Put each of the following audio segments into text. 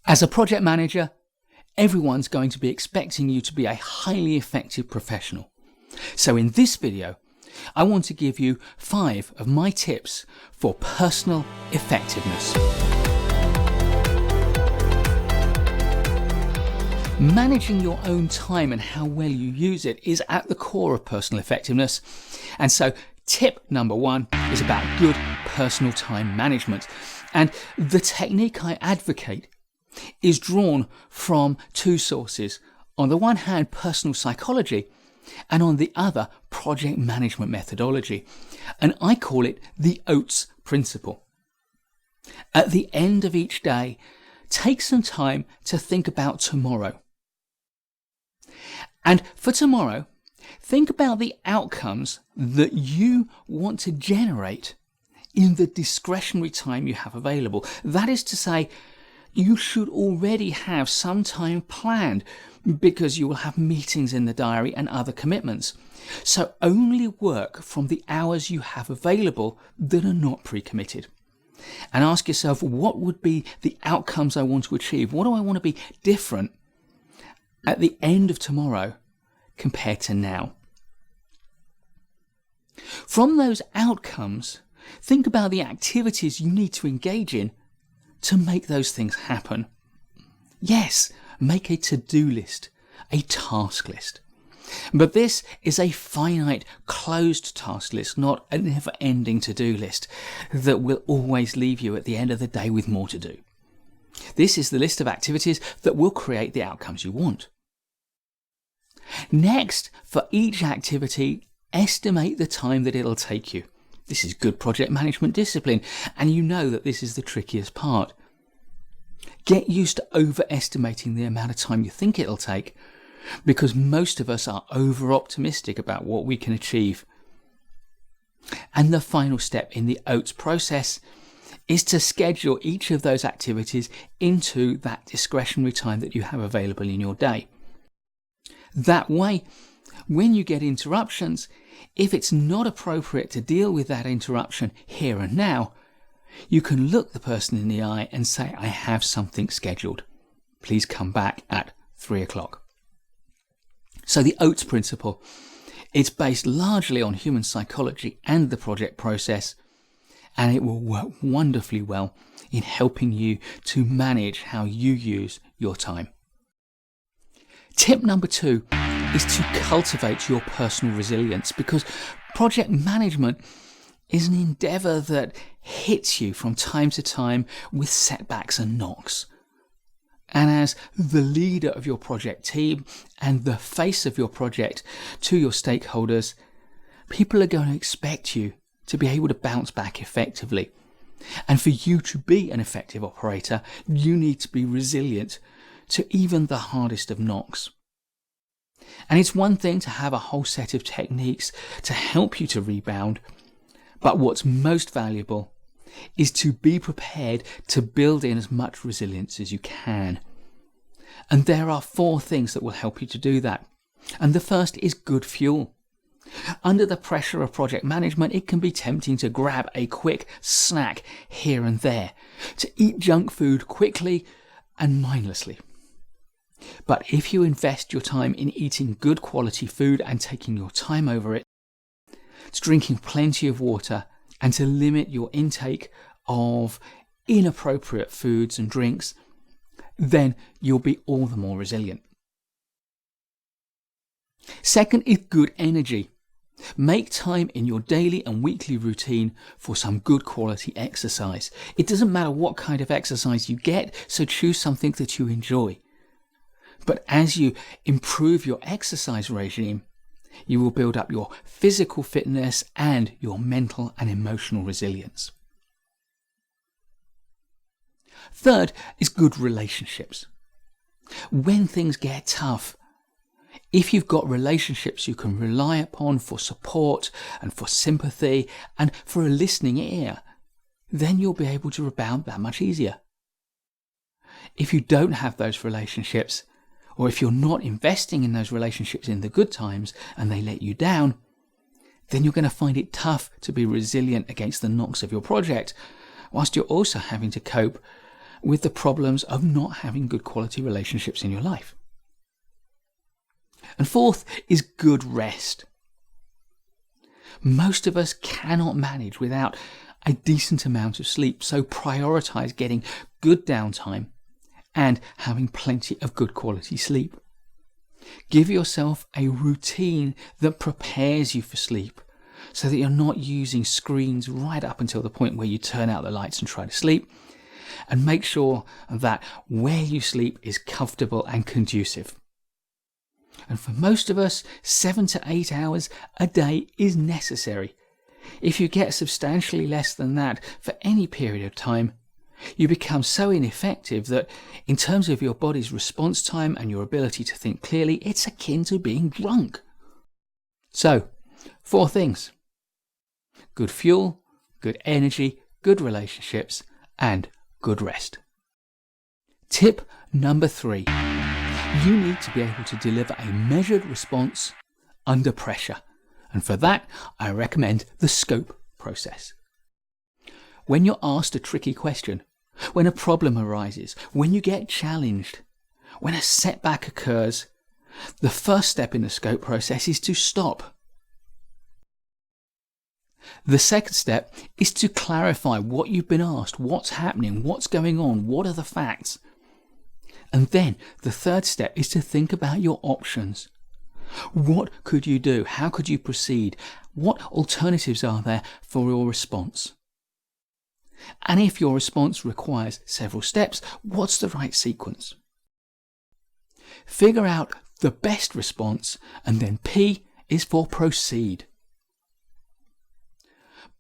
As a project manager, everyone's going to be expecting you to be a highly effective professional. So in this video, I want to give you 5 of my tips for personal effectiveness. Managing your own time and how well you use it is at the core of personal effectiveness. And so tip number 1 is about good personal time management. And the technique I advocate is drawn from 2 sources. On the one hand, personal psychology, and on the other, project management methodology. And I call it the Oates principle. At the end of each day, take some time to think about tomorrow. And for tomorrow, think about the outcomes that you want to generate in the discretionary time you have available. That is to say, you should already have some time planned because you will have meetings in the diary and other commitments. So only work from the hours you have available that are not pre-committed. And ask yourself, what would be the outcomes I want to achieve? What do I want to be different at the end of tomorrow compared to now? From those outcomes, think about the activities you need to engage in to make those things happen. Yes, make a to-do list, a task list. But this is a finite, closed task list, not a never-ending to-do list that will always leave you at the end of the day with more to do. This is the list of activities that will create the outcomes you want. Next, for each activity, estimate the time that it'll take you. This is good project management discipline, and you know that this is the trickiest part. Get used to overestimating the amount of time you think it'll take, because most of us are over-optimistic about what we can achieve. And the final step in the Oates process is to schedule each of those activities into that discretionary time that you have available in your day. That way, when you get interruptions, if it's not appropriate to deal with that interruption here and now, you can look the person in the eye and say, I have something scheduled. Please come back at 3 o'clock. So the Oates principle, it's based largely on human psychology and the project process, and it will work wonderfully well in helping you to manage how you use your time. Tip number 2 is to cultivate your personal resilience, because project management is an endeavour that hits you from time to time with setbacks and knocks. And as the leader of your project team and the face of your project to your stakeholders, people are going to expect you to be able to bounce back effectively. And for you to be an effective operator, you need to be resilient to even the hardest of knocks. And it's one thing to have a whole set of techniques to help you to rebound, but what's most valuable is to be prepared to build in as much resilience as you can. And there are 4 things that will help you to do that. And the first is good fuel. Under the pressure of project management, it can be tempting to grab a quick snack here and there, to eat junk food quickly and mindlessly. But if you invest your time in eating good quality food and taking your time over it, to drinking plenty of water, and to limit your intake of inappropriate foods and drinks, then you'll be all the more resilient. Second is good energy. Make time in your daily and weekly routine for some good quality exercise. It doesn't matter what kind of exercise you get, so choose something that you enjoy. But as you improve your exercise regime, you will build up your physical fitness and your mental and emotional resilience. Third is good relationships. When things get tough, if you've got relationships you can rely upon for support and for sympathy and for a listening ear, then you'll be able to rebound that much easier. If you don't have those relationships, or if you're not investing in those relationships in the good times and they let you down, then you're going to find it tough to be resilient against the knocks of your project, whilst you're also having to cope with the problems of not having good quality relationships in your life. And fourth is good rest. Most of us cannot manage without a decent amount of sleep, so prioritize getting good downtime and having plenty of good quality sleep. Give yourself a routine that prepares you for sleep so that you're not using screens right up until the point where you turn out the lights and try to sleep. And make sure that where you sleep is comfortable and conducive. And for most of us, 7 to 8 hours a day is necessary. If you get substantially less than that for any period of time, you become so ineffective that in terms of your body's response time and your ability to think clearly, it's akin to being drunk. So, 4 things: good fuel, good energy, good relationships, and good rest. Tip number 3. You need to be able to deliver a measured response under pressure. And for that, I recommend the scope process. When you're asked a tricky question, when a problem arises, when you get challenged, when a setback occurs, the first step in the scope process is to stop. The second step is to clarify what you've been asked, what's happening, what's going on, what are the facts. And then the third step is to think about your options. What could you do? How could you proceed? What alternatives are there for your response? And if your response requires several steps, what's the right sequence? Figure out the best response, and then P is for proceed.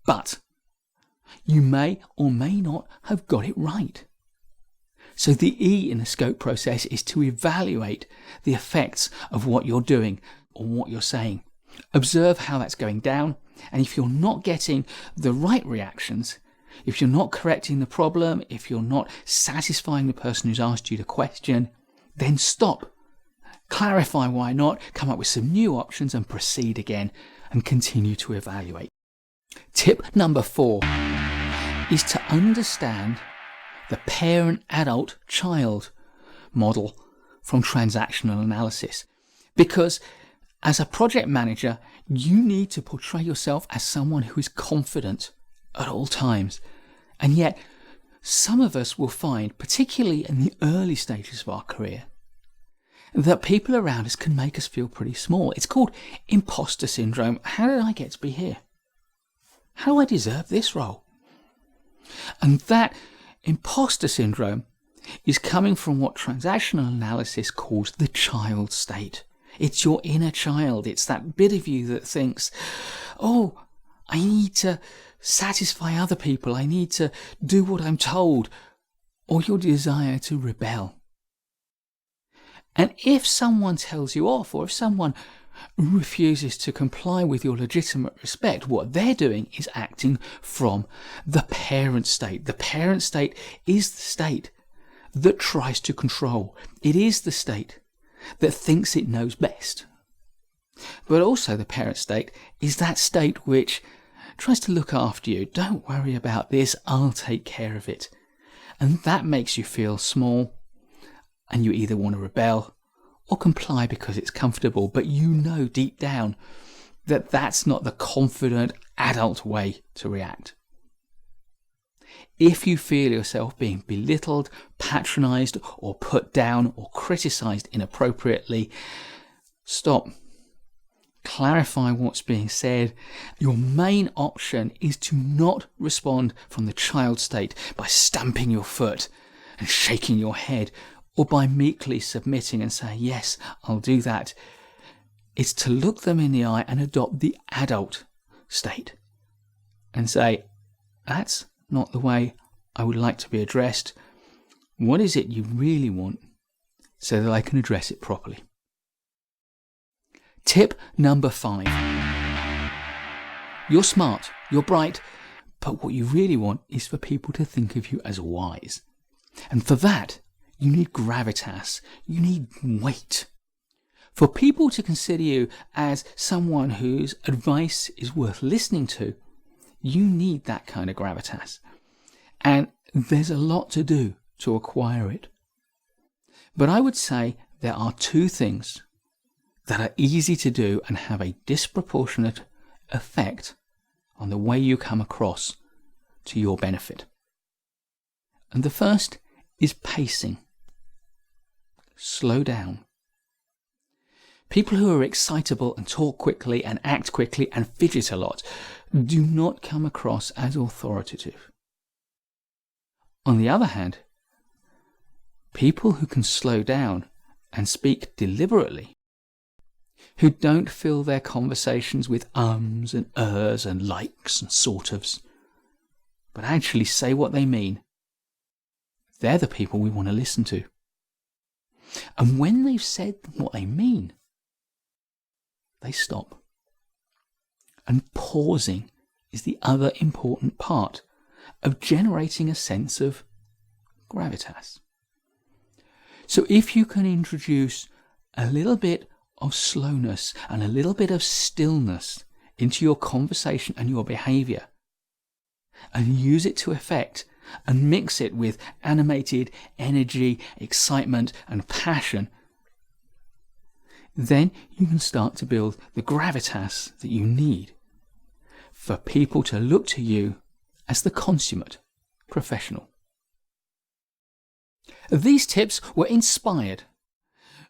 But you may or may not have got it right. So the E in the scope process is to evaluate the effects of what you're doing or what you're saying. Observe how that's going down, and if you're not getting the right reactions, if you're not correcting the problem, if you're not satisfying the person who's asked you the question, then stop. Clarify why not, come up with some new options and proceed again and continue to evaluate. Tip number 4 is to understand the parent-adult-child model from transactional analysis. Because as a project manager, you need to portray yourself as someone who is confident at all times. And yet, some of us will find, particularly in the early stages of our career, that people around us can make us feel pretty small. It's called imposter syndrome. How did I get to be here? How do I deserve this role? And that imposter syndrome is coming from what transactional analysis calls the child state. It's your inner child. It's that bit of you that thinks, oh, I need to satisfy other people. I need to do what I'm told. Or your desire to rebel. And if someone tells you off, or if someone refuses to comply with your legitimate respect, what they're doing is acting from the parent state. The parent state is the state that tries to control. It is the state that thinks it knows best. But also the parent state is that state which tries to look after you. Don't worry about this, I'll take care of it. And that makes you feel small, and you either want to rebel or comply because it's comfortable, but you know deep down that that's not the confident adult way to react. If you feel yourself being belittled, patronized, or put down, or criticized inappropriately, stop. Clarify what's being said. Your main option is to not respond from the child state by stamping your foot and shaking your head, or by meekly submitting and saying, yes, I'll do that. It's to look them in the eye and adopt the adult state and say, that's not the way I would like to be addressed. What is it you really want so that I can address it properly? Tip number 5. You're smart, you're bright, but what you really want is for people to think of you as wise. And for that, you need gravitas, you need weight. For people to consider you as someone whose advice is worth listening to, you need that kind of gravitas. And there's a lot to do to acquire it. But I would say there are two things that are easy to do and have a disproportionate effect on the way you come across to your benefit. And the first is pacing. Slow down. People who are excitable and talk quickly and act quickly and fidget a lot do not come across as authoritative. On the other hand, people who can slow down and speak deliberately, who don't fill their conversations with ums and ers and likes and sort ofs, but actually say what they mean, they're the people we want to listen to. And when they've said what they mean, they stop. And pausing is the other important part of generating a sense of gravitas. So if you can introduce a little bit of slowness and a little bit of stillness into your conversation and your behaviour, and use it to effect, and mix it with animated energy, excitement and passion, then you can start to build the gravitas that you need for people to look to you as the consummate professional. These tips were inspired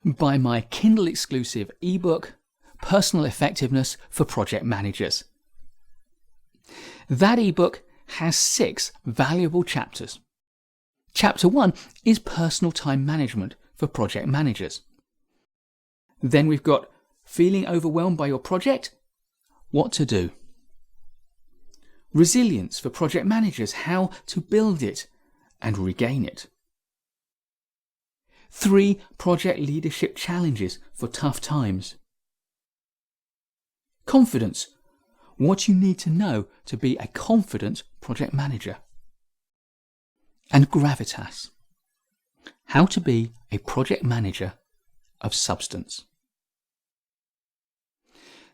by my Kindle exclusive ebook, Personal Effectiveness for Project Managers. That ebook has 6 valuable chapters. Chapter 1 is personal time management for project managers. Then we've got feeling overwhelmed by your project, what to do. Resilience for project managers, how to build it and regain it. 3 project leadership challenges for tough times. Confidence, what you need to know to be a confident project manager. And gravitas, how to be a project manager of substance.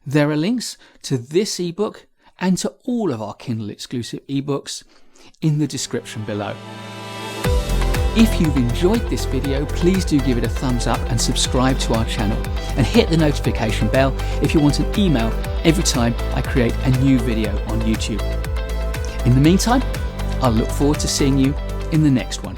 There are links to this ebook and to all of our Kindle exclusive ebooks in the description below. If you've enjoyed this video, please do give it a thumbs up and subscribe to our channel, and hit the notification bell if you want an email every time I create a new video on YouTube. In the meantime, I'll look forward to seeing you in the next one.